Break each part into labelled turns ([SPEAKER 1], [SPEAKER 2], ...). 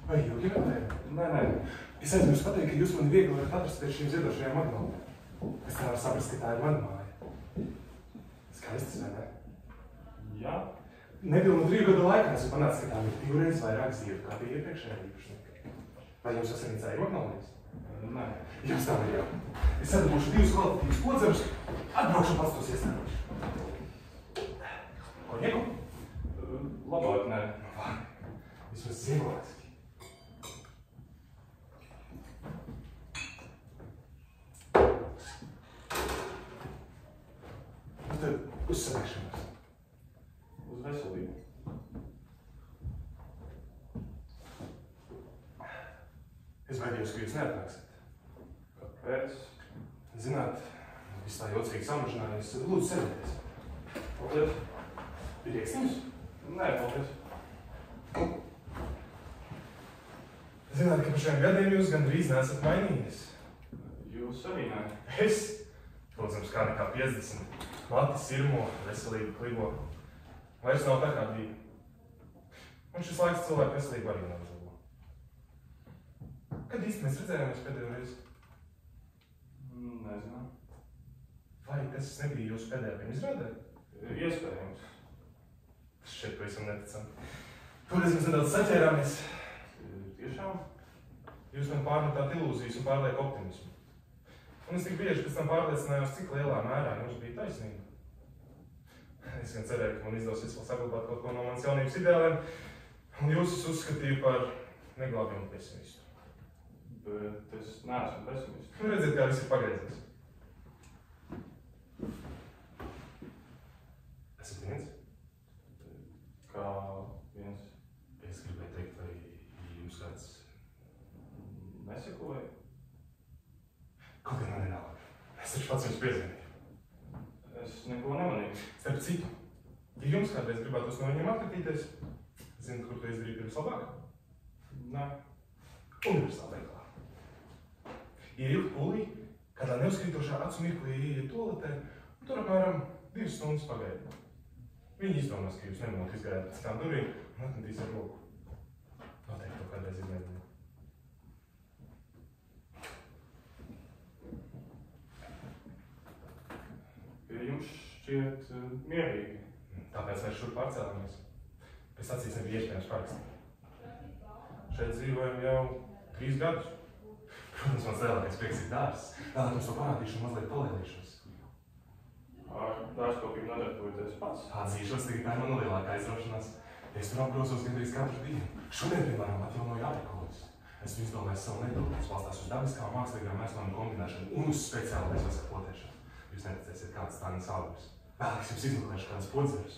[SPEAKER 1] Vai ilgi vēl? Nē. Es aizmirsu pateikt, ka jūs mani viegli varat atrast pēc šīm ziedošajām magnoliem. Es nevaru saprast, ka tā ir mana māja. Skaistas, vai ne? Jā. Nepilnu 3 gadu laikā esmu panācis, ka tām ir 2 reizes vairāk ziedu, kā bija iepriekšējā īpašnieka. Vai jums sasarīcā ir magnolijas? Nē. Jums tā ir jau. Es sadabūšu 2 kvalitatīvas podzerus, atbraukšu pats tos iestājuši. Koņeku? Labāk, nē. Vismaz ziemolēski. Nu tad uz savēšanos. Uz veselību. Es baidījos, ka jūs neatnāksiet. Kāpēc? Zināt, viss tā jocīgi samažinājās. Lūdzu, sēdieties. Paldies. Ir iekstiņus? Nē, paldies. Zināt, ka par šiem gadiem jūs gandrīz neesat mainījies. Jūs arī nē. Es? Lūdzams, kā nekā 50. Mati sirmo, veselību klibo. Vairs nav tā kā bija. Un šis laiks cilvēku veselību arī nav uzlabo. Kad īsti mēs redzējāmies pēdējo reizi? Nezinu. Vai tas nebija jūsu pēdējā pirmizrādē? Iespējams. Tas šķiet pavisam neticami. Toreiz mēs nedaudz saķērāmies. Tiešām? Jūs man pārmetāt ilūzijas un pārlieku optimismu. Un es tik bieži pēc tam pārliecinājos, cik lielā mērā jums bija taisnība. Es gan cerēju, ka man izdosies vēl saglabāt kaut ko no manas jaunības ideāliem, un jūs es uzskatīju par neglābjumu pesimistu. Bet es neesmu pesimists. Nu, redziet, kā viss ir pagriezies. Esat viens? Kā viens? Es gribēju teikt, vai jums kāds nesekoja? Kaut gan man nenāk. Es taču pats jums piezvanīju. Es neko nemanīju. Starp citu, ja jums kādreiz gribētos no viņiem atkritīties, zināt, kur to izdarīt ir vislabāk? Nē. Universāla veiklā. Ieilgt pulī, kādā neuzkrītošā acu mirklī ieiet toaletē, un tur apmēram 2 stundas pagaida. Viņi izdomās, ka jūs nemanot izgājāt pēc tām durvīm un atmetīs ar roku. Noteikti to kādreiz izmēģināt. Jums šķiet mierīgi. Tāpēc mēs šur pārcēlamies. Pēc acīs nebija iespējams parakstīt. Šeit dzīvojam jau 3 gadus. Protams, mans lielākais prieks ir dārzs. Tātad jums to parādīšu un mazliet palielīšos. Ar dārzkopību nodarbojoties pats? Atzīšos, tikai tā ir mana lielākā aizraušanās. Es tur apgrozos gandrīz katru dienu. Šodien, piemēram, atjaunoju aprikoļus. Esmu izdomājis savu metodu, kas balstās uz dabiskām mākslīgām mēslojumu kombinēšanu un uz speciālu sasaktotēšanu. Jūs neticēsiet, kāds tādas augurs. Vēlāk es jums izmeklēšu kādas podzerus.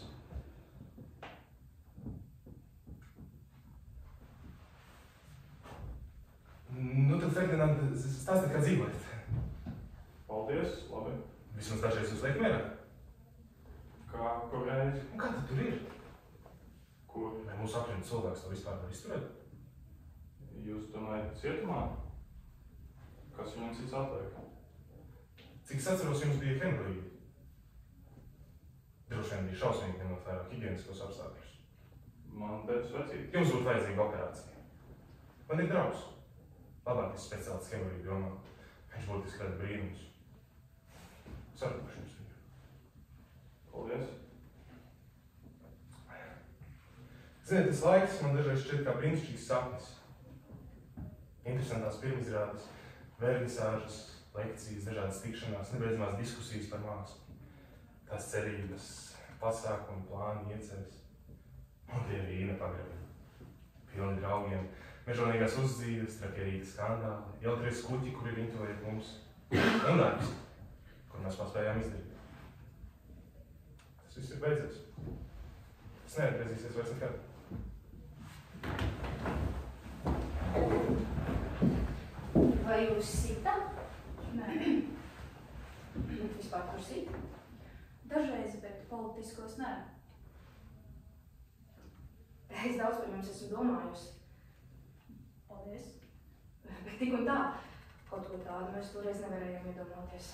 [SPEAKER 1] Nu tad, Ferdinand, stāstiet, kā dzīvojat. Paldies, labi. Vismaz dažreiz jūs liek mierā? Kā, kur reiz? Un kā tad tur ir? Kur? Vai mūsu aprindu cilvēks to vispār var izturēt? Jūs domājat cietumā? Kas viņam cits atliek? Cik es atceros, jums bija hemoroīdi. Droši vien bija šausmīgi ņemot vērā higieniskos apstākļus. Man pēc vecīt. Jums būtu vajadzīga operācija. Man ir draugs. Labākais speciālists hemoroīdu jomā. Viņš būtiski rada brīnums. Sarunāšu jums viņu. Paldies. Ziniet, tas laiks man dažreiz šķiet kā brīnišķīgs sapnis. Interesantās pirmizrādes, vernisāžas, lekcijas, dažādas tikšanās, nebeidzamās diskusijas par mākslu. Tās cerības, pasākumi, plāni, ieceres. Un tie vīna pagrabi. Pilni draugiem, mežonīgās uzdzīves, trakie skandāli, jautrie skuķi, kuri riņķojiet mums. Un darbs, kur mēs paspējām izdarīt. Tas viss ir beidzies. Tas neatgriezīsies vairs nekad.
[SPEAKER 2] Vai jūs sitat? Nē. Vispār kur sit?
[SPEAKER 3] Dažreiz, bet politiskos nē.
[SPEAKER 2] Es daudz par jums esmu domājusi.
[SPEAKER 3] Paldies.
[SPEAKER 2] Bet tik un tā, kaut ko tādu mēs toreiz nevarējām iedomāties.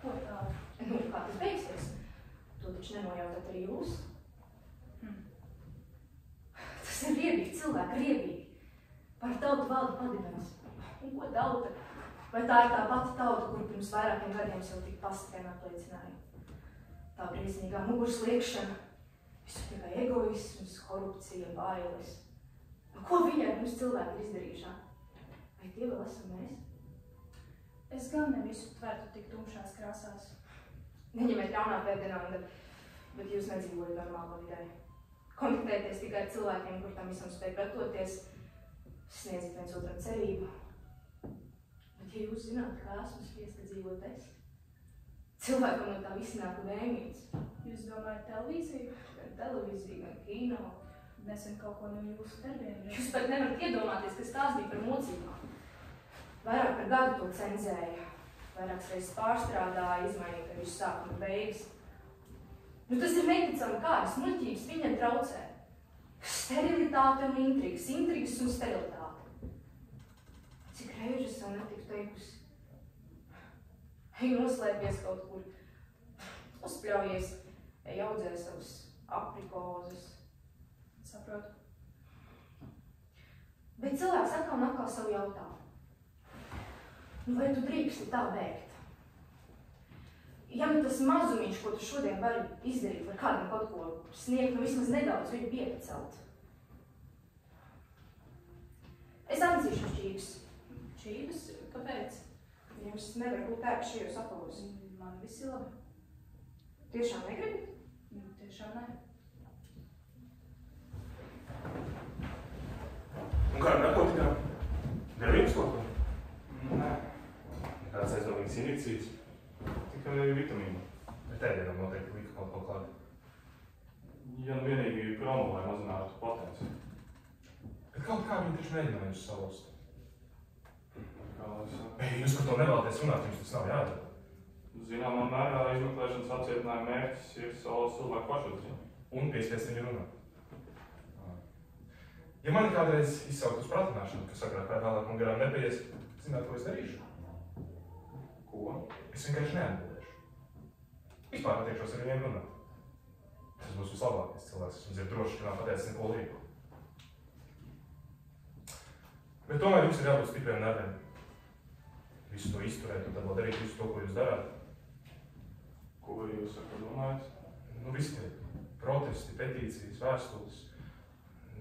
[SPEAKER 3] Ko tādu?
[SPEAKER 2] Nu, kā tas beigsies? To taču nenojautat arī jūs. Tas ir riebīgi, cilvēki riebīgi. valda padibens. Un ko tauta? Vai tā ir tā pati tauta, kur pirms vairākiem gadiem sev tik pasakiem apliecināja? Tā briesmīgā muguras liekšana, visu tikai egoisms, korupcija, bailes. Nu, ko viņi ar mums cilvēki ir izdarījušā? Vai tie vēl esam mēs?
[SPEAKER 3] Es gan ne visu tvertu tik tumšās krāsās.
[SPEAKER 2] Neņemiet ļaunā, Ferdinanda, bet jūs nedzīvojat normālā vidē. Kontaktēties tikai ar cilvēkiem, kur tam visam spēj pretoties, sniedziet viens otram cerību. Bet ja jūs zināt, kā esmu spiesta dzīvot es, cilvēkam no tā visi nāk vēmīts.
[SPEAKER 3] Jūs domājat televīziju?
[SPEAKER 2] Gan televīziju, gan kino.
[SPEAKER 3] Nesen kaut ko no jūsu darbiem.
[SPEAKER 2] Jūs pat nevarat iedomāties, kas tās bija par mocībām. Vairāk par gadu to cenzēja, vairākas reizes pārstrādāja, izmainīja visu sākumu un beigas. Nu, tas ir neticami, kādas muļķības viņam traucē. Sterilitāte un intrigas, intrigas un sterilitāte. Cik reizes jau netiktu teikusi? Ej noslēpies kaut kur, uzpļaujies, ej audzē savus aprikozes.
[SPEAKER 3] Saprotu.
[SPEAKER 2] Bet cilvēks atkal un atkal savu jautā. Nu, vai tu drīksti tā bēgt? Ja nu tas mazumiņš, ko tu šodien vari izdarīt, var kādam kaut ko sniegt, nu vismaz nedaudz viņu piepacelt. Es atzīšu šķības.
[SPEAKER 3] Šķības? Kāpēc?
[SPEAKER 2] Jums nevar būt pērk šajos apalos.
[SPEAKER 3] Man viss ir labi.
[SPEAKER 2] Tiešām negribi?
[SPEAKER 3] Tiešām ne.
[SPEAKER 1] Un kā ar narkotikām? Devības kaut ko? Nē. Nekāds aizdomīgs injekcijas? Tikai vitamīnu. Bet ēdienam noteikti lika kaut ko klāt. Ja nu vienīgi promo, lai mazinātu potenci. Bet kaut kā viņi taču mēģināja uz salust. Kā lai saka? Ei, jūs par to nevēlaties runāt, jums tas nav jādara. Zināmā mērā izmeklēšanas apcietinājuma mērķis ir salust cilvēku pašatziņu. Un piespiest viņu runāt. Ja mani kādreiz izsaukt uz pratināšanu, kas agrāk vai vēlāk man garām nepaies, zināt, ko es darīšu? Ko? Es vienkārši neatbildēšu. Vispār attiekšos ar viņiem runāt. Tas būs vislabākais cilvēks, kas mums ir droši, ka nav pateicis neko līgu. Bet tomēr jums ir jābūt stipriem nerviem. Visu to izturēt un tad vēl darīt visu to, ko jūs darāt. Ko jūs ar to domājat? Nu, visi tie protesti, petīcijas, vēstules,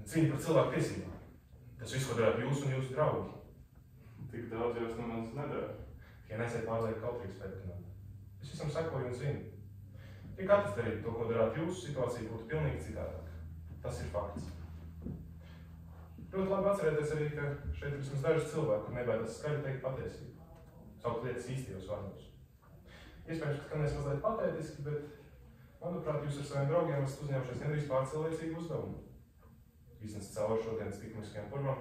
[SPEAKER 1] cīņa par cilvēku tiesībām. Tas viss, ko darāt jūs un jūsu draugi. Tik daudz jūs nemaz nedara. Ja nesiet pārliek kautrīgs, Ferdinand. Es visam sekoju un zinu. Ja katrs darītu to, ko darāt jūs, situācija būtu pilnīgi citādāk. Tas ir fakts. Ļoti labi atcerēties arī, ka šeit ir vismaz dažas cilvēku, kur nebaidās skaļi teikt patiesību. Saukt lietas īstajos vārdos. Iespējams, ka skanēs mazliet patētiski, bet, manuprāt, jūs ar saviem draugiem esat uzņēmušies gandrīz pārcilvēcīgu uzdevumu. Iznest cauri šodienas tikmiskajam purvam,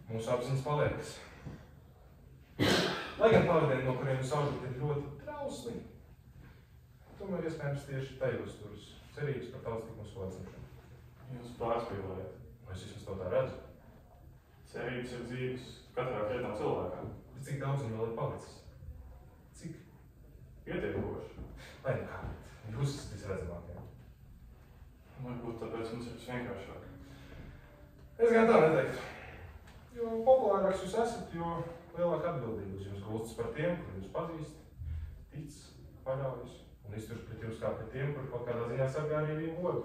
[SPEAKER 1] mūsu apziņas paliekas. Lai gan pavadieni, no kuriem jūs augat, ir ļoti trausli, tomēr iespējams tieši tajos turas cerības par tautas tikmisko atcemšanu. Jūs pārspīlējat. Es vismaz to tā redzu. Cerības ir dzīves katrā krietnā cilvēkā. Bet cik daudz viņu vēl ir palicis? Cik? Pietiekoši. Lai nekā, jūs esat visredzamākie. Varbūt tāpēc mums ir visvienkāršāk. Es gan tā neteiktu. Jo populārāks jūs esat, jo lielāka atbildība uz jums gulstas par tiem, kur jūs pazīst, tic, paļaujas un izturš pret jums kā pret tiem, kur kaut kādā ziņā sargā arī viņu godu.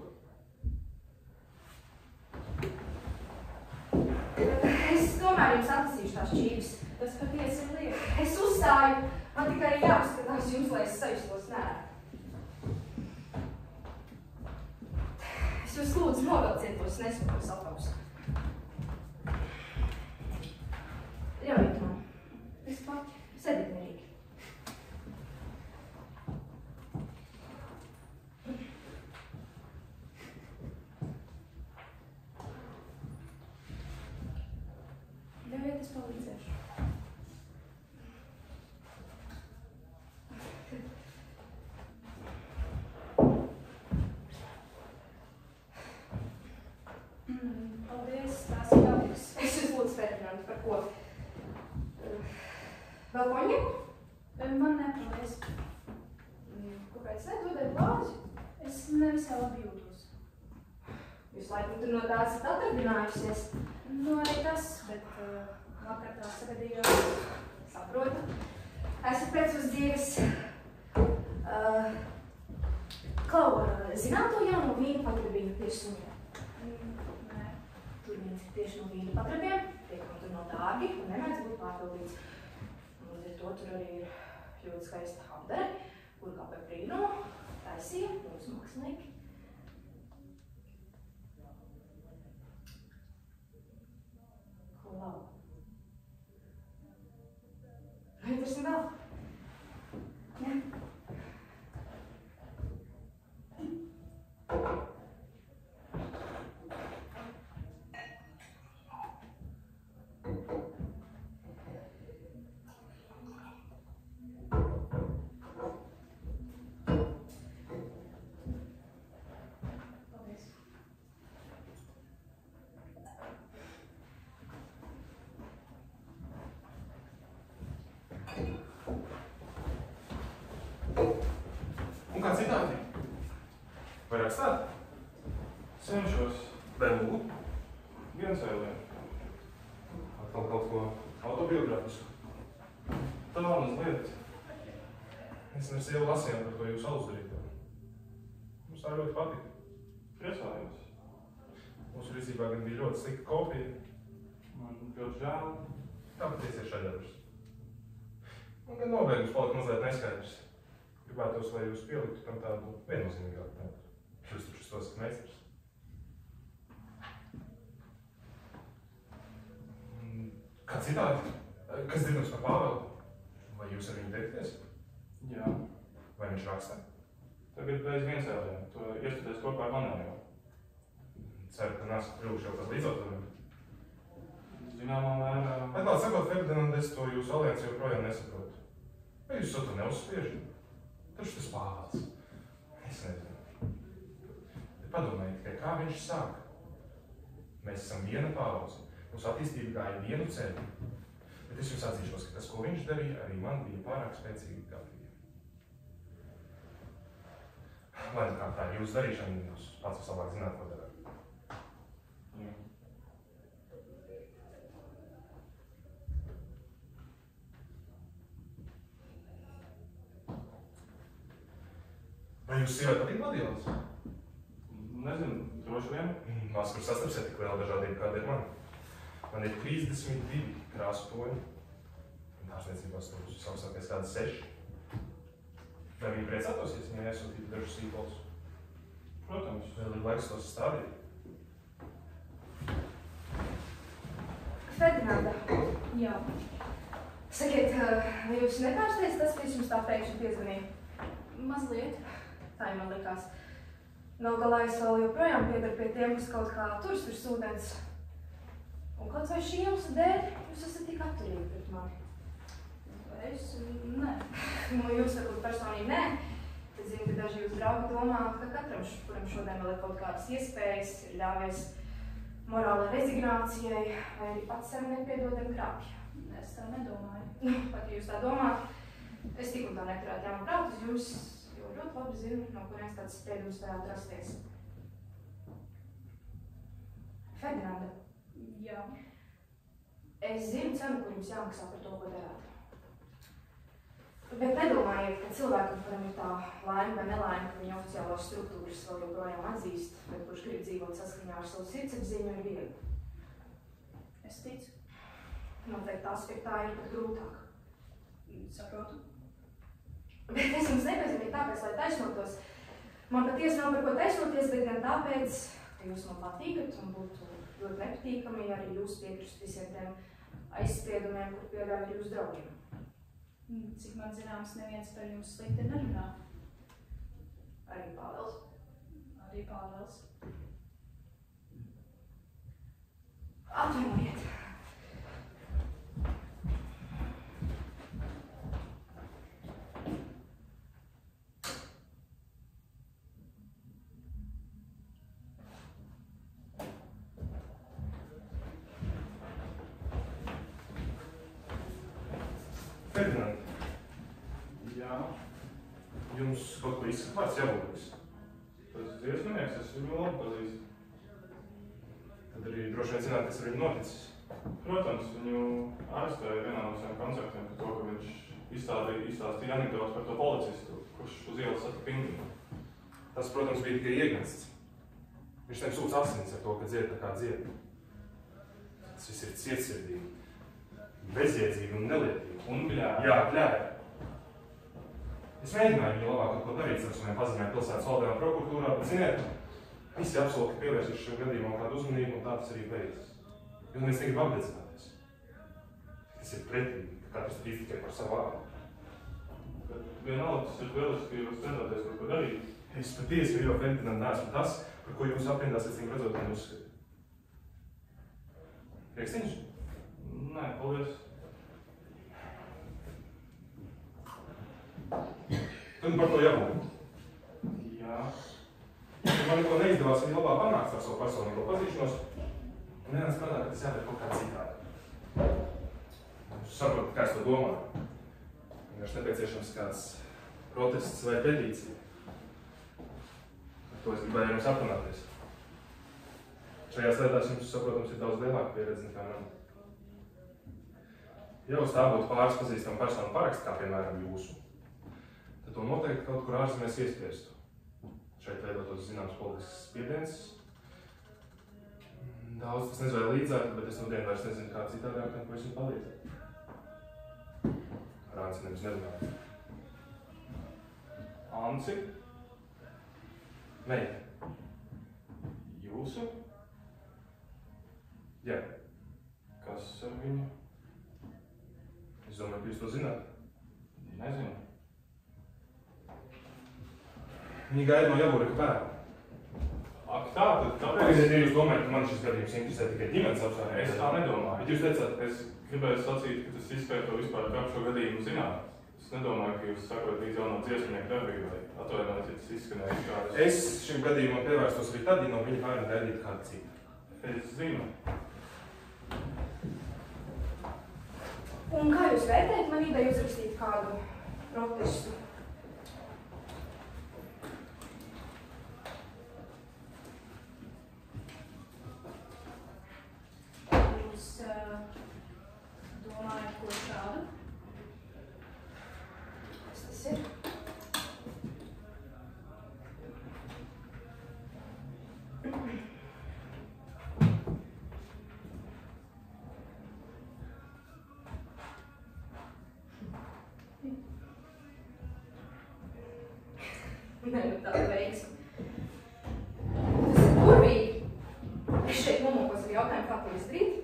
[SPEAKER 2] Es tomēr jums atlasīšu tās šķības.
[SPEAKER 3] Tas patiesi ir lieta.
[SPEAKER 2] Es uzstāju, man tikai jāuzskatās jums, lai es sajustos nēru. Es jūs lūdzu novelciet tos nesmukus autobusus. Ļaujiet man. Es pati. Sēdiet mierīgi.
[SPEAKER 3] Ļaujiet, es palīdzēšu. Paldies, tās ir jauks.
[SPEAKER 2] Es jūs lūdzu, Ferdinand, par ko? Vēl koņeku?
[SPEAKER 3] Man nepaldies.
[SPEAKER 2] Kāpēc ne? Dodiet glāzi?
[SPEAKER 3] Es nevisai labi jūtos.
[SPEAKER 2] Jūs laikam tur no tā esat atradinājusies.
[SPEAKER 3] Nu, arī tas, bet vakar tā sagadījās.
[SPEAKER 2] Saprotu. Esmu pēc uz dzīves. Klau, zināt to jauno vīnu patrabīnu tieši suņiem?
[SPEAKER 3] Nē.
[SPEAKER 2] Tur viens ir tieši no vīnu patrabiem, tiekam tur no dārgi un nemēdz būt pārpildīts. Un līdz ar to tur arī ir ļoti skaista apdare, kur kā par brīnumu taisīja mūsu mākslinieki. Klau. Vai interesanti vēl? Jā.
[SPEAKER 1] Un kā citādi? Vai rakstāt?
[SPEAKER 4] Cenšos.
[SPEAKER 1] Vai lūgu?
[SPEAKER 4] Viens vai vien.
[SPEAKER 1] Atkal kaut ko autobiogrāfisku.
[SPEAKER 4] Tā mazliet.
[SPEAKER 1] Es ar sievu lasījām par to jūsu uzdarīto. Mums tā ļoti patika.
[SPEAKER 4] Priecājos.
[SPEAKER 1] Mūsu rīcībā gan bija ļoti slikta kopija.
[SPEAKER 4] Man ļoti žēl.
[SPEAKER 1] Tāpēc ir šedevrs. Un gan nobeigums palika mazliet neskaidrs. Gribētos, lai jūs pieliktu tam tādu viennozīmīgāku tematu. Jūs taču to esat meistars. Kā citādi? Kas dzirdams par Pāvelu? Vai jūs ar viņu tiekties?
[SPEAKER 4] Jā.
[SPEAKER 1] Vai viņš rakstā?
[SPEAKER 4] Tagad bez viensēlēm. To iestudies kopā ar manējo.
[SPEAKER 1] Ceru, ka nesat kļuvuši jau par līdzautoriem.
[SPEAKER 4] Zināmā mērā.
[SPEAKER 1] Atklāt sakot, Ferdinand, es to jūsu aliansi joprojām nesaprotu. Vai jūs to neuzspiežat? Taču tas Pāvels. Es nezinu. Padomājiet tikai, kā viņš sāk. Mēs esam viena paudze. Mūsu attīstība gāja vienu ceļu. Bet es jums atzīšos, ka tas, ko viņš darīja, arī man bija pārāk spēcīgi gatavi. Lai nu kā tā ir jūsu darīšana, jūs pats vislabāk zināt, ko darāt.
[SPEAKER 4] Jā.
[SPEAKER 1] Vai jūs sievai patīk Gladiolas?
[SPEAKER 4] Nezinu, droši vien.
[SPEAKER 1] Mās, kur sastapsiet tik liela dažādība, kāda ir man. Man ir 32 krāsu toņi. Un ārsniecībās tur visaugstākais kādas 6. Vai viņi priecātos, ja viņai iesūtītu dažus sīkolus?
[SPEAKER 4] Protams.
[SPEAKER 1] Vēl ir laiks tos stādīt.
[SPEAKER 2] Ferdinanda,
[SPEAKER 3] Jā.
[SPEAKER 2] sakiet, vai jūs nepārsteidz tas, ka es jums tā pēkšņi piezvanīju?
[SPEAKER 3] Mazliet.
[SPEAKER 2] Tā jau man likās. Gal galā es vēl joprojām piedaru pie tiem, kas kaut kā turas virs ūdens. Un kaut vai šī iemesla dēļ jūs esat tik atturīgi pret mani.
[SPEAKER 3] Es nē.
[SPEAKER 2] Nu, jūs varbūt personīgi nē. Tad zinu, ka daži jūs draugi domā, ka katram, kuram šodien vēl ir kaut kādas iespējas, ir ļāvies morālai rezignācijai vai arī pats sevi nepiedodam krāpja.
[SPEAKER 3] Es tā nedomāju.
[SPEAKER 2] Nu, pat ja jūs tā domājat, es tik un tā neturētu jāman prāt uz jums, jo ļoti labi zinu, no kurienes tāds spriedums varētu rasties. Ferdinanda,
[SPEAKER 3] Jā.
[SPEAKER 2] es zinu cenu, kur jums jāmaksā par to, ko darāt. Bet nedomājiet, ka cilvēkam, kuram ir tā laime vai nelaime, ka viņa oficiālās struktūras vēl joprojām atzīst, bet kurš grib dzīvot saskaņā ar savu sirdsapziņu, ir viegli.
[SPEAKER 3] Es ticu.
[SPEAKER 2] Noteikti aspektā ir pat grūtāk.
[SPEAKER 3] Saprotu.
[SPEAKER 2] Bet es jums nepiezīmēju tāpēc, lai taisnotos. Man patiesi nav par ko taisnoties, bet gan tāpēc, ka jūs man patīkat un būtu ļoti nepatīkami, ja arī jūs piekrist visiem tiem aizspriedumiem, kur pieļauj jūsu draugiem.
[SPEAKER 3] Cik man zināms, neviens par jums slikti nerunā.
[SPEAKER 2] Arī Pāvels.
[SPEAKER 3] Arī Pāvels.
[SPEAKER 2] Atvainojiet.
[SPEAKER 1] Ferdinand,
[SPEAKER 4] Jā.
[SPEAKER 1] jums kaut ko izsaka vārds jālūgas.
[SPEAKER 4] Tas dziesminieks, es viņu labi pazīstu.
[SPEAKER 1] Tad arī droši vien zināt, kas ar viņu noticis.
[SPEAKER 4] Protams, viņu arestēja vienā no saviem koncertiem par to, ka viņš izstāstīja anekdotu par to policistu, kurš uz ielas satika pingvīnu.
[SPEAKER 1] Tas, protams, bija tikai iegansts. Viņš tiem sūdz asins ar to, ka dzied tā kā dzied. Tas viss ir cietsirdīgi, bezjēdzīgi un nelietīgi.
[SPEAKER 4] Un bļēja.
[SPEAKER 1] Jā, bļēja. Es mēģināju viņu labāk kaut ko darīt ar saviem pazīmēm pilsētas valdē un prokuratūrā, bet, ziniet, visi apsolīja, ka pievērsīs šim gadījumam kādu uzmanību, un tā tas arī beidzas. Jo neviens negrib apdedzināties. Tas ir pretīgi, ka katrs tic tikai par savu vārdu.
[SPEAKER 4] Bet vienalga, tas ir lieliski, ka jūs centāties kaut ko darīt.
[SPEAKER 1] Es patiesi jau Ferdinand neesmu tas, par ko jūs aprindās, es viņu redzot un uzskatu. Priekstiņš?
[SPEAKER 4] Nē, paldies.
[SPEAKER 1] Tu par to jābūt.
[SPEAKER 4] Jā.
[SPEAKER 1] Ja man neko neizdevās, viņa labāk panāks ar savu personīgo pazīšanos, un vienā skatā, ka tas jādara kaut kā citādi. Es saprotu, kā es to domāju. Vienkārši nepieciešams kāds protests vai petīcija. Ar to es gribēju jums aprunāties. Šajās lietās jums, saprotams, ir daudz lielāka pieredze nekā man. Ja uz tā būtu pāris pazīstama persona paraksts, kā piemēram jūsu, tad to noteikti kaut kur ārzemēs iespiestu. Šeit veidotos zināms politisks spiediens. Daudz tas nezvēja līdzētu, bet es nodien vairs nezinu, kā citādāk, ko es jums palīdzu. Ar Anci nevis nerunāju.
[SPEAKER 4] Anci?
[SPEAKER 1] Meita.
[SPEAKER 4] Jūsu?
[SPEAKER 1] Jā.
[SPEAKER 4] Kas ar viņu?
[SPEAKER 1] Es domāju, ka jūs to zināt.
[SPEAKER 4] Nezinu.
[SPEAKER 1] Viņi gaida no Javurika bērnu.
[SPEAKER 4] Ak tā, tad tāpēc...
[SPEAKER 1] Pagaidiet, ja jūs domājat, ka man šis gadījums interesē tikai ģimenes apsvērums.
[SPEAKER 4] Es tā nedomāju.
[SPEAKER 1] Bet jūs teicāt,
[SPEAKER 4] Es gribēju sacīt, ka tas izskaito vispār kā šo gadījumu zināt. Es nedomāju, ka jūs sakot līdz jauno dziesmnieku darbībai. Atvainojiet, ja tas izskanēja kādas...
[SPEAKER 1] es šim gadījumam pievērstos arī tad, ja no viņa vaina gaidīt kādu citu.
[SPEAKER 4] Es zinu.
[SPEAKER 2] Un kā jūs vērtējat man ideju uzrakstīt kādu protestu?
[SPEAKER 3] Jūs domājat, ko šādu?
[SPEAKER 2] Kas tas ir? Nē, nu tāda veiksme. Tas ir burvīgi. Es šeit nomokos ar jautājumu, kā to izdarīt.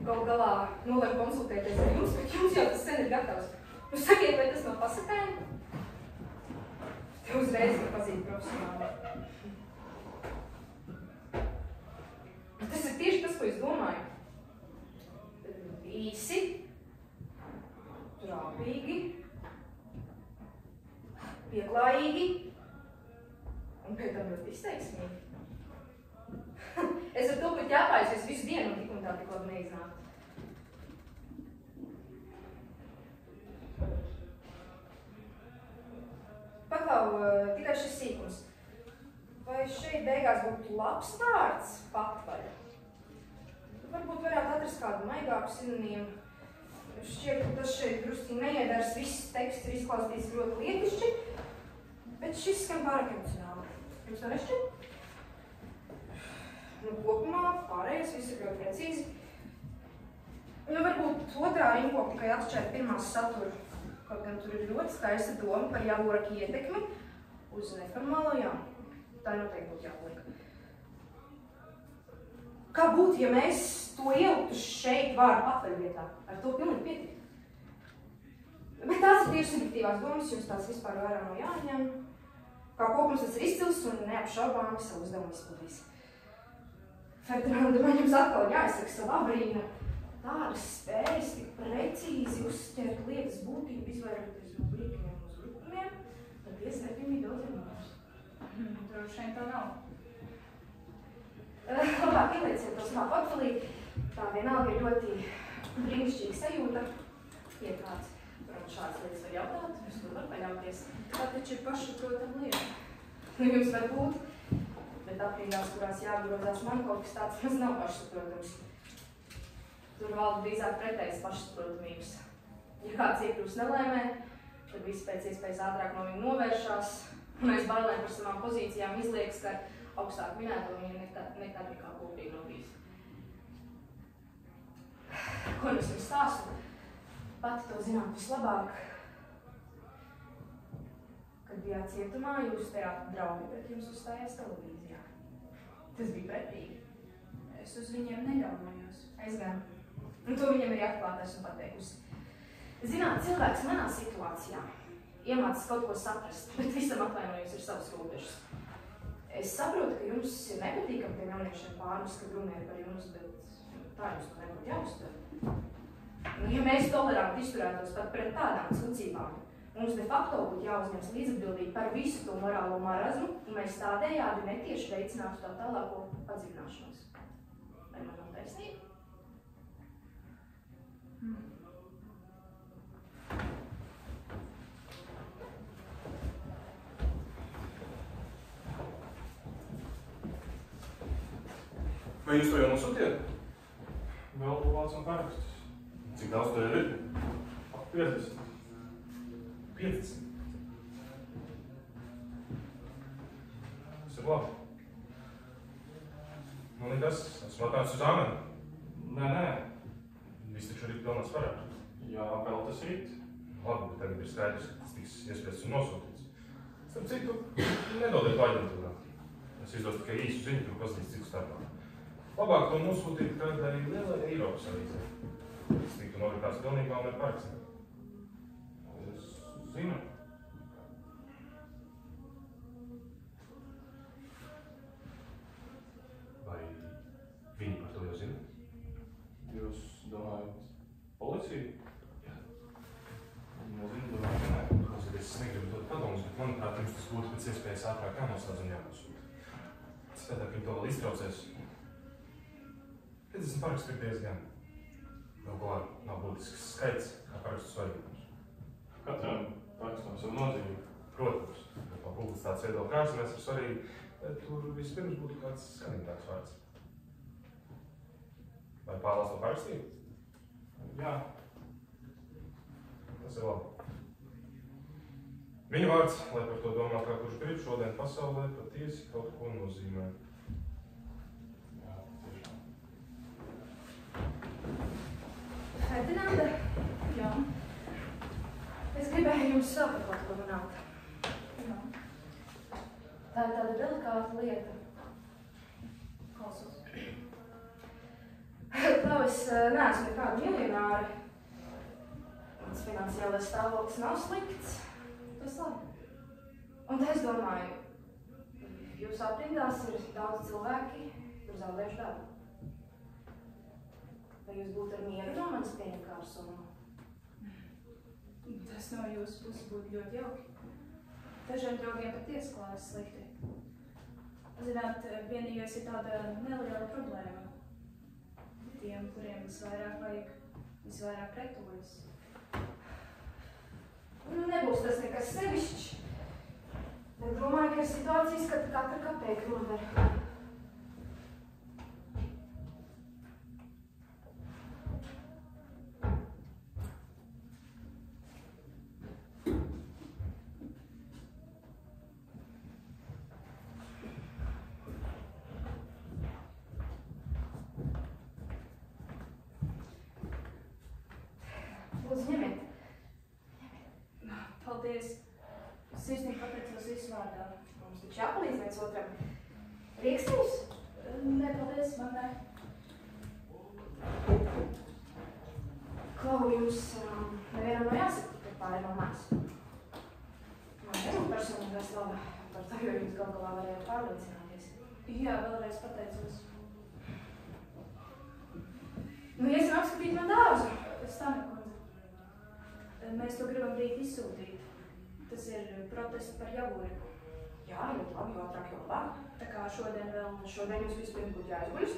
[SPEAKER 2] Galu galā nolēmu konsultēties ar jums, bet jums jau tas sen ir gatavs. Nu sakiet, vai tas nav pasakājumi? Te uzreiz var pazīt profesionāli. Tas ir tieši tas, ko es domāju. Īsi, trāpīgi, pieklājīgi un pēc tam ļoti izteiksmīgi. Es ar to pat jāpājos, es visu dienu tik un tā tik labi neiznāku. Paklau, tikai šis sīkums. Vai šeit beigās būtu labs vārds patvaļa? Varbūt varētu atrast kādu maigāku sinonīmu. Šķiet, ka tas šeit drusciņ neiedars, viss teksts ir izklāstīts ļoti lietišķi, bet šis skan pārāk emocionāli. Jums tā nešķiet? Nu, kopumā pārējais viss ir ļoti precīzi. Nu, varbūt otrā rinkopa tikai atšķēra pirmās satura, kaut gan tur ir ļoti skaista doma par Javurika ietekmi uz neformālo jaunu. Tā noteikti būtu jāpaliek. Kā būtu, ja mēs to ieliktu šeit vārdu patvaļvietā? Ar to pilnīgi pietikt. Bet tās ir tieši subjektīvās domas, jums tās vispār vērā nav jāņem. Kā kopums tas ir izcils un neapšaubāmi savu uzdevumu izpildīs. Ferdinanda, man jums atkal jāizsaka savu abrīnu. Tādas spējas tik precīzi uzķert lietas būtību, izvairoties no brīkumiem uz likumiem, tad iesaistījumi daudz vienmērs.
[SPEAKER 3] Droši vien tā nav.
[SPEAKER 2] Labāk ielieciet to savā portfelī. Tā vienalga ir ļoti brīnišķīga sajūta. Ja kāds, protams, šāds lietas var jautāt, uz kur var paļauties.
[SPEAKER 3] Tā taču ir pašsaprotam lieta.
[SPEAKER 2] Nu, jums var būt, bet bet aprindās, kurās jāgrozās man kaut kas tāds, tas nav pašsaprotams. Tur valda drīzāk pretējas pašsaprotamības. Ja kāds iekļūst nelaimē, tad visi pēc iespējas ātrāk no viņa novēršās, un aiz bailēm par savām pozīcijām izliekas, ka augstāk minēto viņa nekad nekā kopīgi nav bijis. Ko es jums stāstu? Pati to zināt vislabāk. Kad bijāt cietumā, jūs teātra draugi pret jums uzstājās televīzijā. Tas bija pretīgi.
[SPEAKER 3] Es uz viņiem neļaunojos.
[SPEAKER 2] Es gan. Un to viņam ir atklāt, esmu pateikusi. Zināt, cilvēks manā situācijā iemācas kaut ko saprast, bet visam atvainojums ir savas robežas. Es saprotu, ka jums ir nepatīkami tiem jauniešiem pārnus, kad runa ir par jums, bet tā jums to nebūtu jāuztver. Ja mēs toleranti izturētos pat pret tādām sūdzībām, mums de facto būtu jāuzņems līdzatbildīgi par visu to morālo marazmu, un mēs tādējādi netieši veicinātu tā tālāko padziļināšanos. Vai man nav taisnība?
[SPEAKER 1] Vai jūs to jau nosūtiet?
[SPEAKER 4] Vēl vācam parakstus.
[SPEAKER 1] Cik daudz to jau ir?
[SPEAKER 4] Ap 50.
[SPEAKER 1] 50. Tas ir labi. Nu, nekas, esmu atnācis uz āmeni.
[SPEAKER 4] Nē.
[SPEAKER 1] Viss taču arī pilnās parāds.
[SPEAKER 4] Jā, vēl tas rīt.
[SPEAKER 1] Labi, bet tagad ir skaidrs, ka tas tiks iespējas un nosūtīts. Starp citu, nedodiet to aģentūrā. Es izdošu tikai īsu ziņu, tur pazīst citu starpā. Labāk to nosūtīt kādai lielai Eiropas avīzē. Es tiktu noritās pilnībā un ar parakstiem.
[SPEAKER 4] Es zinu.
[SPEAKER 1] Vai viņi par to jau zina?
[SPEAKER 4] Jūs domājat policiju?
[SPEAKER 1] Jā.
[SPEAKER 4] Nezinu, domāju, ka nē.
[SPEAKER 1] Klausieties, es negribu dot padomus, bet manuprāt, jums tas būtu pēc iespējas ātrāk jānoslēdz un jānosūta. Citādi, viņi to vēl iztraucēs. 50 parakstu ir diezgan. Vēl galā nav būtisks skaits, kā parakstu svarīgums.
[SPEAKER 4] Katram parakstam savu nozīmi.
[SPEAKER 1] Protams, bet no publicitātes viedokļa krāsnēs ir svarīgi, bet tur vispirms būtu kāds skanīgāks vārds. Vai Pāvils to parakstīja?
[SPEAKER 4] Jā.
[SPEAKER 1] Tas ir labi. Viņa vārds, lai par to domā kā kurš grib šodien pasaulē, patiesi kaut ko nozīmē.
[SPEAKER 4] Jā, tiešām.
[SPEAKER 2] Ferdinanda?
[SPEAKER 3] Jā.
[SPEAKER 2] Es gribēju jums vēl par kaut ko runāt.
[SPEAKER 3] Jā.
[SPEAKER 2] Tā ir tāda delikāta lieta.
[SPEAKER 3] Klausos.
[SPEAKER 2] Klau, es neesmu nekāda miljonāra. Mans finansiālais stāvoklis nav slikts. Tas labi. Un te es domāju, jūsu aprindās ir daudz cilvēki, kur zaudējuši darbu. Vai jūs būtu ar mieru no manis pieņemt kādu summu?
[SPEAKER 3] Tas no jūsu puses būtu ļoti jauki. Dažiem draugiem patiesi klājas slikti. Zināt, vienīgais ir tāda neliela problēma. Tiem, kuriem visvairāk vajag, visvairāk pretojas.
[SPEAKER 2] Nu, nebūs tas nekas sevišķs. Bet domāju, ka ir situācijas, kad katra kapēka noder. Lūdzu, ņemiet.
[SPEAKER 3] Paldies! Sirsnīgi pateicos visu vārdā.
[SPEAKER 2] Mums taču jāpalīdz viens otram. Rīkstiņus?
[SPEAKER 3] Nē, paldies, man ne.
[SPEAKER 2] Klau, jums nevienam nav jāsaka, ka pāri no mās. Man nebūtu personīgā slava par to, jo jums gal galā varēja pārliecināties.
[SPEAKER 3] Jā, vēlreiz pateicos.
[SPEAKER 2] Nu, iesim apskatīt man dārzu.
[SPEAKER 3] Stana kundze, mēs to gribam rīt izsūtīt. Tas ir protests par javori.
[SPEAKER 2] Jā, ļoti labi, jo ātrāk, jo labāk.
[SPEAKER 3] Tā kā šodien vēl...
[SPEAKER 2] Šodien jums vispirms būtu jāizguļas.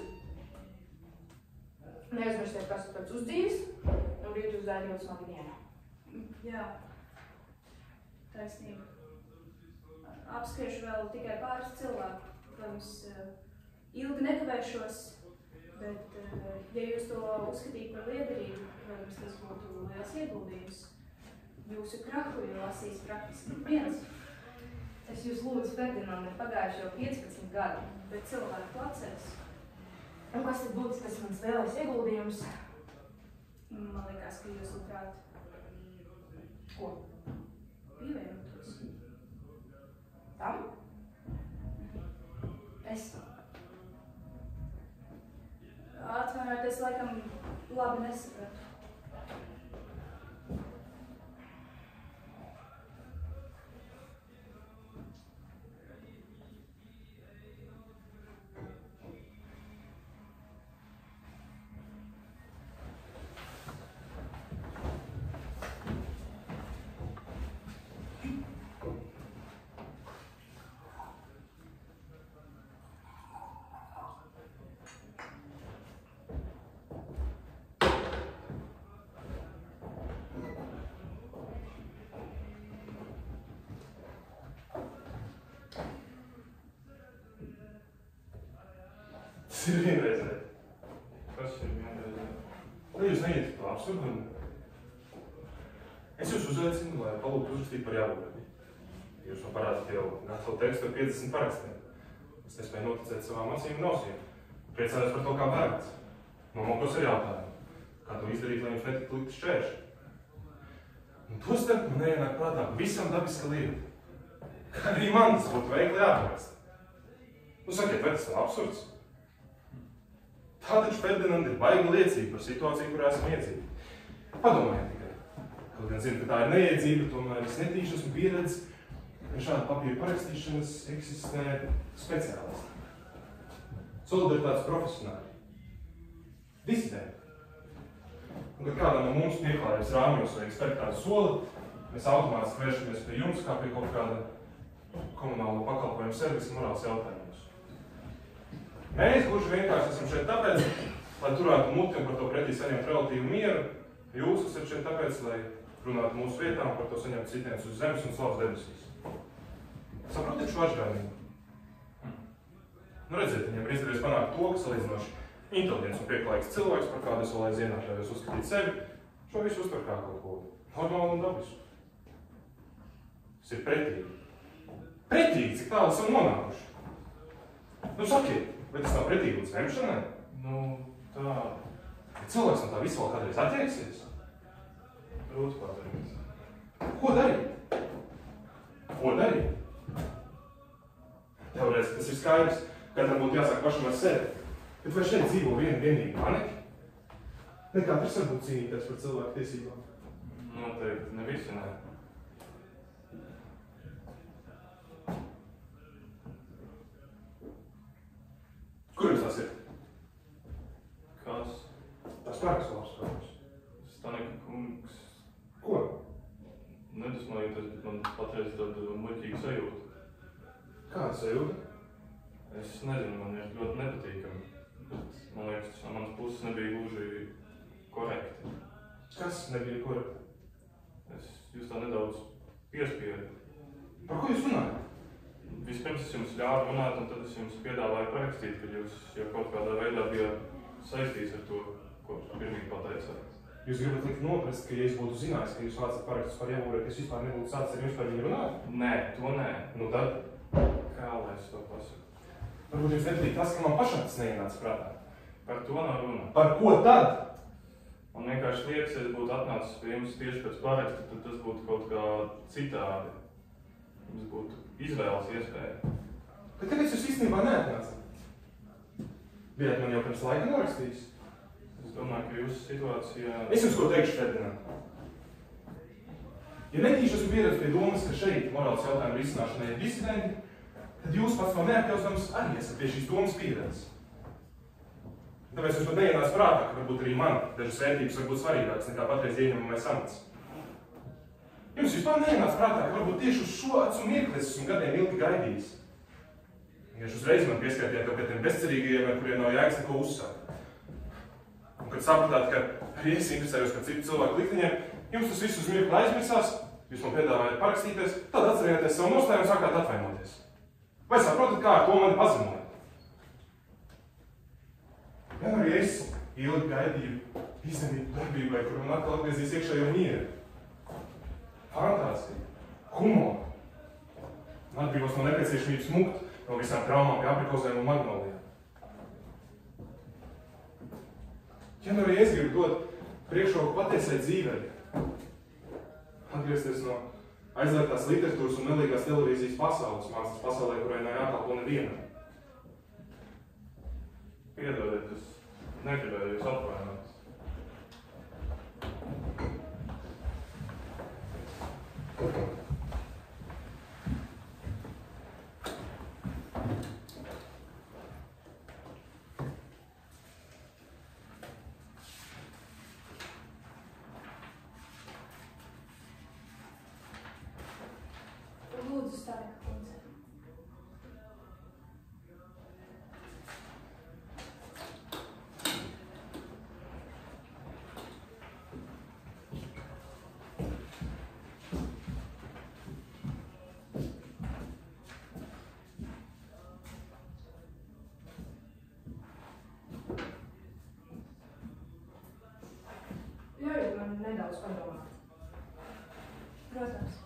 [SPEAKER 2] Neaizmirstiet, kas pēc uzdzīves, un rīt jūs gaida ļoti smaga diena.
[SPEAKER 3] Jā, taisnība. Apskriešu vēl tikai pāris cilvēku. protams, ilgi nekavēšos, bet, ja jūs to uzskatītu par liederību, protams, tas būtu liels ieguldījums. Jūsu krahu jau lasīs praktiski viens.
[SPEAKER 2] Es jūs lūdzu, Ferdinand, ir pagājuši jau 15 gadi.
[SPEAKER 3] Bet cilvēku atceras.
[SPEAKER 2] Un kas tad būtu tas mans lielais ieguldījums?
[SPEAKER 3] Man liekas, ka jūs labprāt
[SPEAKER 2] Ko?
[SPEAKER 3] pievienotos.
[SPEAKER 2] Tam? Es.
[SPEAKER 3] Atvainojiet, es laikam labi nesapratu.
[SPEAKER 1] Tas ir vienreizē.
[SPEAKER 4] Kas ir vienreizē?
[SPEAKER 1] Lai jūs neiet to absurdumu. Es jūs uzaicinu, lai palūgtu uzrakstīt par jābūt. Jūs man parādāt jau gatavu tekstu ar 50 parakstiem. Es nespēju noticēt savām acīm un ausīm. Priecājos par to, kā bērns. Nomokos ar jautājumu. Kā to izdarīt, lai jums netiktu likt šķērši. Un tostarp man neienāk prātā visam dabiska lieta. Kā arī man tas būtu veikli jāparaksta. Nu sakiet, vai tas nav absurds? Tā taču, Ferdinand, ir baiga liecība par situāciju, kurā esam iedzīvi. Padomājiet tikai. Kaut gan zinu, ka tā ir neiedzība, tomēr es netīši esmu pieredzis, ka šāda papīra parakstīšanas eksistē speciālisti. Solidaritātes profesionāļi. Disidenti. Un, kad kādam no mums pieklājas rāmjos vai ekspertātu soli, mēs automātiski vēršamies pie jums kā pie kaut kāda komunālo pakalpojumu servisa morāls jautājumos. Mēs gluži vienkārši esam šeit tāpēc, lai turētu muti un par to pretī saņemt relatīvu mieru. Jūs esat šeit tāpēc, lai runātu mūsu vietām, par to saņemt citienus uz zemes un slavas debesīs. Saprotiet šo atšķirību? Nu redziet, viņiem ir izdevies panākt to, ka salīdzinoši inteliģents un pieklājīgs cilvēks, par kādu es vēl aizienā atļaujos uzskatīt sevi, šo visu uztver kā kaut ko normālu un dabisku. Tas ir pretīgi. Pretīgi, cik tālu esam nonākuši. Nu sakiet, vai tas nav pretīgi līdz ņemšanai?
[SPEAKER 4] Nu, tā.
[SPEAKER 1] Ja cilvēks no tā visu vēl kādreiz attieksies?
[SPEAKER 4] Grūti pateikt.
[SPEAKER 1] Ko darīt? Ko darīt? Teorētiski tas ir skaidrs, katram būtu jāsāk pašam ar sevi. Bet vai šeit dzīvo vienīgi maneki? Ne katrs var būt cīnīties par cilvēku tiesībām.
[SPEAKER 4] Noteikti, ne visi, ne.
[SPEAKER 1] Kur jums tas ir?
[SPEAKER 4] Kas?
[SPEAKER 1] Tas parks labs, protams.
[SPEAKER 4] Stanika kungs.
[SPEAKER 1] Ko?
[SPEAKER 4] Nedusmojieties, bet man patreiz tāda muļķīga sajūta.
[SPEAKER 1] Kāda sajūta?
[SPEAKER 4] Es nezinu, man ir ļoti nepatīkami. Bet man liekas, tas no manas puses nebija gluži korekti.
[SPEAKER 1] Kas nebija korekti?
[SPEAKER 4] Jūs tā nedaudz piespiedu.
[SPEAKER 1] Par ko jūs runājat?
[SPEAKER 4] Vispirms es jums ļāvu runāt, un tad es jums piedāvāju parakstīt, ka jūs jau kaut kādā veidā bijāt saistīts ar to, ko pirmīgi pateicāt.
[SPEAKER 1] Jūs gribat likt noprast, ka ja es būtu zinājis, ka jūs vācat parakstus par jāmūrēt, es vispār nebūtu sācis ar jums par viņu runāt?
[SPEAKER 4] Nē, to nē.
[SPEAKER 1] Nu tad?
[SPEAKER 4] Kā lai es to pasaku?
[SPEAKER 1] Varbūt jums nepatīk tas, ka man pašam tas neienāca prātā.
[SPEAKER 4] Par to nav runa.
[SPEAKER 1] Par ko tad?
[SPEAKER 4] Man vienkārši liekas, ja es būtu atnācis pie jums tieši pēc paraksta, tad tas būtu kaut kā citādi. Jums būtu izvēles iespēja.
[SPEAKER 1] Bet kāpēc jūs īstenībā neatnācat? Bijāt man jau pirms laika norakstījis?
[SPEAKER 4] Es domāju, ka jūsu situācijā...
[SPEAKER 1] Es jums ko teikšu, Ferdinand. Ja netīši esmu pieredzis pie domas, ka šeit morāls jautājumu risināšanai ir disidenti, tad jūs pats vēl neapjaustams arī esat pie šīs domas pieredzes. Tāpēc jums pat neienāc prātā, ka varbūt arī man dažas vērtības var būt svarīgākas nekā patreiz ieņemamais amats. Jums vispār neienāc prātā, ka varbūt tieši uz šo acu mirkli es esmu gadiem ilgi gaidījis. Vienkārši uzreiz man pieskaitījāt kaut kādiem bezcerīgajiem, ar kuriem nav jēgas neko uzsākt. Un kad sapratāt, ka arī es interesējos par citu cilvēku likteņiem, jums tas viss uz mirkli aizmirsās, jūs man piedāvājat parakstīties, tad atcerējāties savu nostāju un sākāt atvainoties. Vai saprotat, kā ar to mani pazemoja? Ja arī es ilgi gaidīju īstenību darbībai, kur man atkal atgriezīs iekšējo mieru. Fantāzija, humor. Man atbrīvos no nepieciešamības smukt no visām traumām pie aprikozēm un magnolijām. Ja nu arī es gribu dot priekšroku patiesai dzīvei, atgriezties no aizvērtās literatūras un melīgās televīzijas pasaules, mākslas pasaulē, kurai nav jākalpo nevienam.
[SPEAKER 4] Piedodiet, es negribēju jūs apvainot.
[SPEAKER 3] Lūdzu, Starka kundze.
[SPEAKER 2] Ļaujiet man nedaudz padomāt.
[SPEAKER 3] Protams.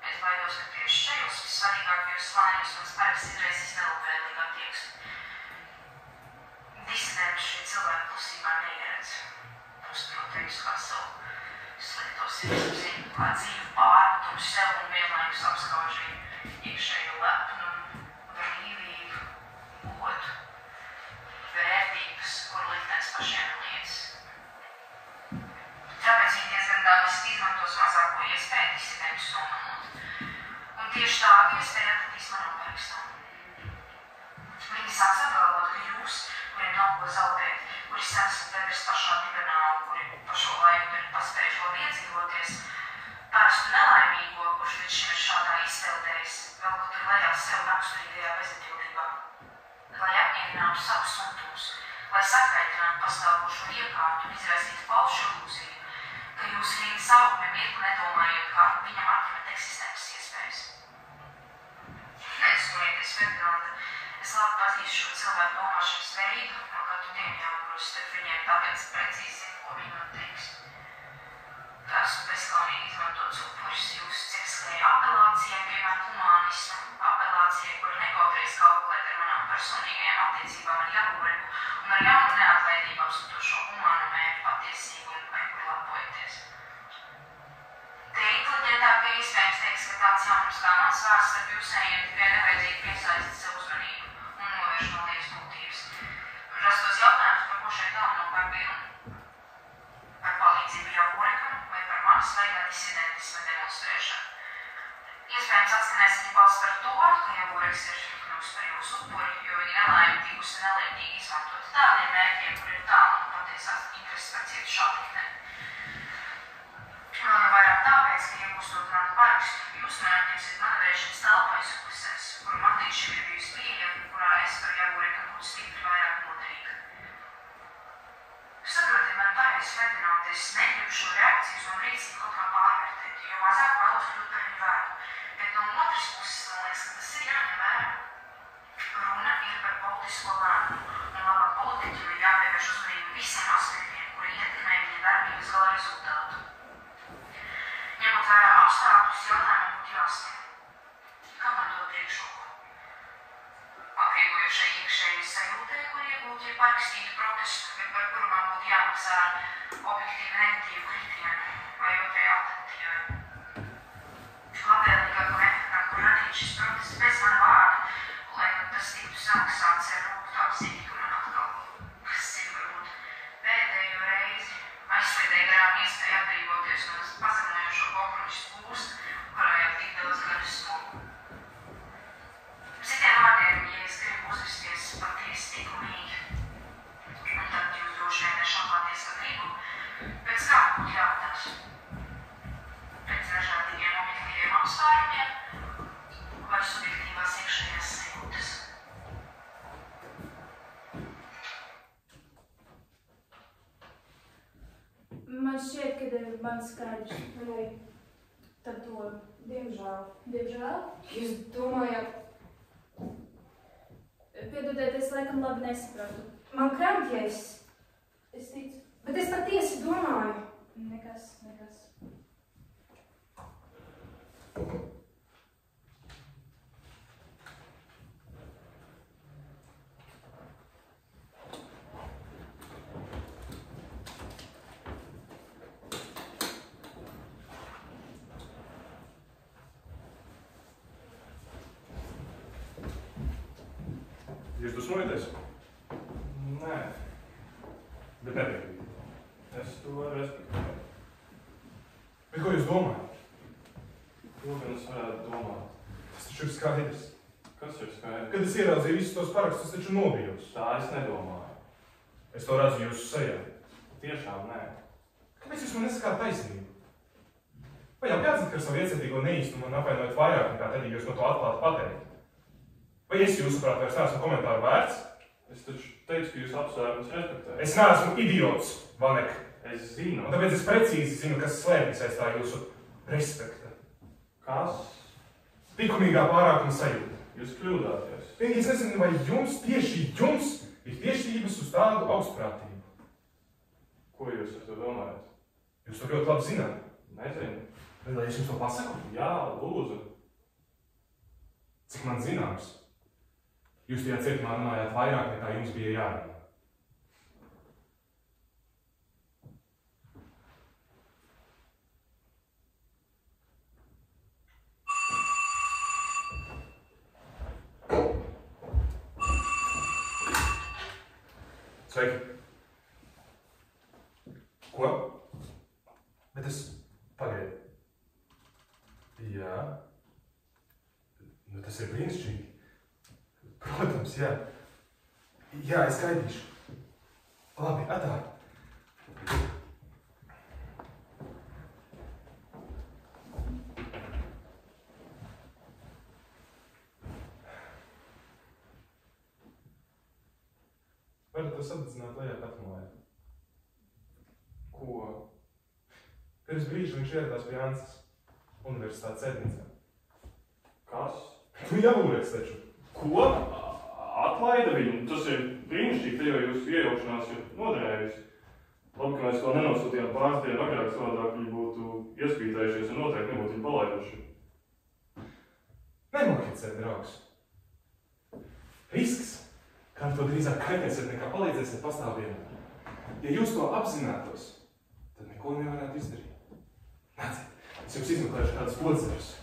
[SPEAKER 5] Es baidos, ka tieši kas izraisīs nelabvēlīgu attieksmi. Disidenti šie cilvēki klusībā neieredz, uzturot tevis kā savu slikto sirdsapziņu, kā dzīvi pārmetumu sev un vienlaikus apskaužību iekšējo lepnumu, brīvību, godu, vērtības, kur liktenis pašiem liecas. Tāpēc viņi diezgan dabiski izmantos mazāko iespēju disidentus nomanot. Un tieši tādu iespēju atradīs manam parakstam. Viņi sāks apgalvot, ka jūs, kuriem nav ko zaudēt, kuri sen esat debesis pašā dibenā un kuri pa šo laiku ir paspējuši labi iedzīvoties, parastu nelaimīgo, kurš līdz šim ir šādā izteldējis, vēl kaut tur lejā sev raksturīgajā bezatbildībā, lai apmierinātu savus suntumus, lai sakaitinātu pastāvošo iekārtu un izraisītu falšu ilūziju, ka jūs līdz savu mirkli nedomājat, kā viņam atņemat eksistences iespējas. Neizsmieties, Ferdinanda, es labi pazīstu šo cilvēku domāšanas veidu, no katru dienu jāgrūst starp viņiem, tāpēc precīzi zinu, ko viņi man teiks. Esmu bezkaunīgi izmantots upuris jūsu cieksklēja apelācijai, piemēram, humanismu, apelācijai, kur nekautrējas kalkulēt ar manām personīgajām attiecībām ar Jagūreku un ar jaunu neatlaidību apskatošo humānu mērķu patiesību un ar kuru lepojaties. Tie inteliģentākie iespējams teiks, ka tāds jaunums kā mans vārds starp jūsējiem tikai nevajadzīgi piesaistīt sev uzmanību un novērš no lietas būtības. Rastos jautājums, par ko šeit galvenokārt bija runa. Par palīdzību Jagūrekam vai par manas veidā disidentisma demonstrēšanu. Iespējams atskanēs arī balsts par to, ka Jagūreks ir kļūst par jūsu upuri, jo viņa nelaime tikusi nelietīgi izmantot tādiem mērķiem, kur ir tālu un patiesās intereses par cietušā liknēm. Vēl jau vairāk tāpēc, ka iegūstot manu parakstu, jūs man atņemsiet manevrēšanas telpu aizkulisēs, kuru man līdz šim ir bijusi pieejama, kurā es par Jagūrekam būtu stipri vairāk noderīga. Saprotiet mani pareizi, Ferdinand, es negribu šo reakciju un rīcību kaut kā pārvērtēt, jo mazāk vēlos kļūt par viņu vērtu. Bet no otras puses, man liekas, ka tas ir jāņem vērā. Runa ir par politisko lēmumu, un labāk politiķim ir jāpievērš uzmanību visiem aspektiem, kuri ietekmē viņa darbības gala rezultātu. Ņemot vērā apstākļus, jautājumam būtu jāsaka. Kam man dod priekšroku? Atvieglojušai iekšējai sajūtai, kur iegūt, ja parakstītu protestu, bet par kuru man būtu jāmaksā objektīvi negatīvu kritienu vai otrajā alternatīvai. Labvēlīgāko efektam, kur radīt šis protests bez mana vārda, lai tas tiktu samaksāts ar rūptu apzīti, kur man atkal, kas zina, varbūt pēdējo reizi aizsliedēja garām iespēju atbrīvoties no pazemojošo kompromisu gūst, kurā jau tik daudz gadus smūgu. Citiem vārdiem, ja es gribu uzvesties patiesi likumīgi, un tad jūs droši vien nešaubāties, ka gribu, pēc kā būtu jāvadās? Pēc dažādiem objektīviem apsvērumiem vai subjektīvās iekšējās sajūtas?
[SPEAKER 3] Man šķiet, ka man skaidrs.
[SPEAKER 2] Arī
[SPEAKER 3] Tad to,
[SPEAKER 2] diemžēl.
[SPEAKER 3] diemžēl,
[SPEAKER 2] Jūs domājat,
[SPEAKER 3] piedodiet, es laikam labi nesapratu.
[SPEAKER 2] man krampjas. Es ticu. Bet es patiesi domāju.
[SPEAKER 3] Nekas.
[SPEAKER 1] Jūs dusmojaties?
[SPEAKER 4] Nē,
[SPEAKER 1] Bet nepiekrīt.
[SPEAKER 4] es to respektēju.
[SPEAKER 1] Bet ko jūs domājat?
[SPEAKER 4] Ko gan es varētu domāt?
[SPEAKER 1] Tas taču ir skaidrs.
[SPEAKER 4] Kas ir skaidrs?
[SPEAKER 1] Kad es ieraudzīju visus tos parakstus, taču nobijos.
[SPEAKER 4] Tā es nedomāju.
[SPEAKER 1] Es to redzu jūsu sejā.
[SPEAKER 4] Tiešām nē.
[SPEAKER 1] Kāpēc jūs man nesakāt taisnību? Vai jau jāatzīt, ka ar savu iecietīgo neīstumu man apvainojat vairāk nekā tad, ja jūs man to atklāti pateikt? Vai es jūsuprāt vairs neesmu komentāru vērts?
[SPEAKER 4] Es taču teicu, ka jūs apsvērums respektēju.
[SPEAKER 1] Es neesmu idiots, Vanek.
[SPEAKER 4] Es zinu.
[SPEAKER 1] Un tāpēc es precīzi zinu, kas slēpjas aiz tā jūsu respekta.
[SPEAKER 4] Kas?
[SPEAKER 1] Likumīgā pārākuma sajūta.
[SPEAKER 4] Jūs kļūdāties.
[SPEAKER 1] Vienīgi es nezinu, vai jums, tieši jums, ir tiešības uz tādu augstprātību.
[SPEAKER 4] Ko jūs ar to domājat?
[SPEAKER 1] Jūs to ļoti labi zināt.
[SPEAKER 4] Nezinu.
[SPEAKER 1] Vai lai es jums to pasaku?
[SPEAKER 4] Jā, lūdzu.
[SPEAKER 1] Cik man zināms, Jūs tajā cietumā runājāt vairāk, nekā jums bija jārunā. Sveiki! Ko? Bet es pagaidu. Jā. Nu, tas ir brīnišķīgi. Protams, jā. Jā, es gaidīšu. Labi, atā. Varat to sadedzināt lejā katmolē.
[SPEAKER 4] Ko?
[SPEAKER 1] Pirms brīža viņš ieradās pie Ansas universitātes sēdnīcā.
[SPEAKER 4] Kas?
[SPEAKER 1] Tu Javūreks taču.
[SPEAKER 4] Ko? Atlaida viņu? Tas ir brīnišķīgi, te jau jūsu iejaukšanās ir noderējusi. Labi, ka mēs to nenosūtījām pāris dienu agrāk, savādāk viņi būtu iespītējušies un noteikti nebūtu viņu palaiduši.
[SPEAKER 1] Nemokiet sevi, draugs. Risks, kam to drīzāk kaitēsiet nekā palīdzēsiet, pastāv vienmēr. Ja jūs to apzinātos, tad neko nevarētu izdarīt. Nāciet, es jums izmeklēšu kādus podzerus.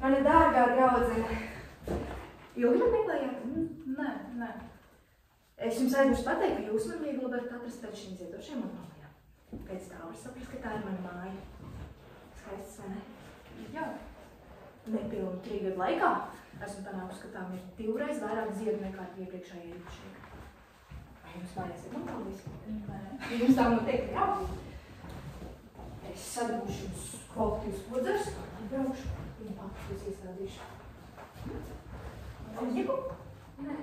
[SPEAKER 2] Mana dārgā draudzene. Ilgi man meklējāt?
[SPEAKER 3] Nē.
[SPEAKER 2] Es jums aizmirsu pateikt, ka jūs man viegli varat atrast pēc šīm ziedošiem magnoliem. Pēc tā var saprast, ka tā ir mana māja. Skaists, vai ne?
[SPEAKER 3] Jā.
[SPEAKER 2] Nepilnu 3 gadu laikā esmu panākusi, ka tām ir 2 reizes vairāk ziedu nekā iepriekšējie īpašnieki. Vai jums mājās ir magnolijas?
[SPEAKER 3] Nē.
[SPEAKER 2] Jums tā noteikti jābūt. Es sadabūšu jums kvalitatīvus podzers, atbraukšu, viņu pati jūs iestādīšu. Uzņeku?
[SPEAKER 3] Nē.